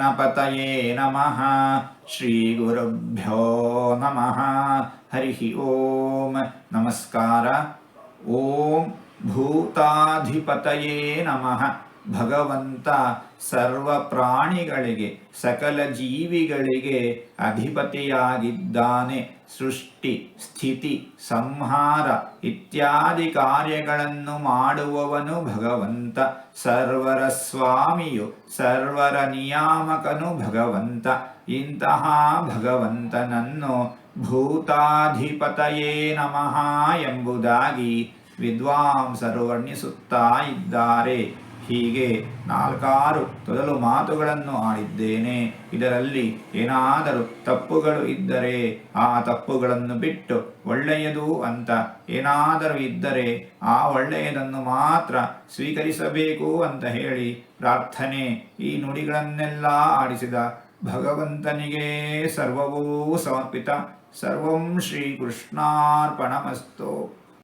ಗಣಪತಯೇ ನಮಃ. ಶ್ರೀ ಗುರುಭ್ಯೋ ನಮಃ. ಹರಿ ಓಂ. ನಮಸ್ಕಾರ. ಓಂ ಭೂತಾಧಿಪತಯೇ ನಮಃ. ಭಗವಂತ ಸರ್ವ ಪ್ರಾಣಿಗಳಿಗೆ, ಸಕಲ ಜೀವಿಗಳಿಗೆ ಅಧಿಪತಿಯಾಗಿದ್ದಾನೆ. ಸೃಷ್ಟಿ, ಸ್ಥಿತಿ, ಸಂಹಾರ ಇತ್ಯಾದಿ ಕಾರ್ಯಗಳನ್ನು ಮಾಡುವವನು ಭಗವಂತ. ಸರ್ವರ ಸ್ವಾಮಿಯು, ಸರ್ವರ ನಿಯಾಮಕನು ಭಗವಂತ. ಇಂತಹ ಭಗವಂತನನ್ನು ಭೂತಾಧಿಪತಯೇ ನಮಃ ಎಂಬುದಾಗಿ ವಿದ್ವಾಂಸರು ವರ್ಣಿಸುತ್ತಾ ಇದ್ದಾರೆ. ಹೀಗೆ 4 ತೊದಲು ಮಾತುಗಳನ್ನು ಆಡಿದ್ದೇನೆ. ಇದರಲ್ಲಿ ಏನಾದರೂ ತಪ್ಪುಗಳು ಇದ್ದರೆ ಆ ತಪ್ಪುಗಳನ್ನು ಬಿಟ್ಟು ಒಳ್ಳೆಯದು ಅಂತ ಏನಾದರೂ ಇದ್ದರೆ ಆ ಒಳ್ಳೆಯದನ್ನು ಮಾತ್ರ ಸ್ವೀಕರಿಸಬೇಕು ಅಂತ ಹೇಳಿ ಪ್ರಾರ್ಥನೆ. ಈ ನುಡಿಗಳನ್ನೆಲ್ಲ ಆಡಿಸಿದ ಭಗವಂತನಿಗೆ ಸರ್ವವೂ ಸಮರ್ಪಿತ. ಸರ್ವಂ ಶ್ರೀಕೃಷ್ಣಾರ್ಪಣಮಸ್ತು.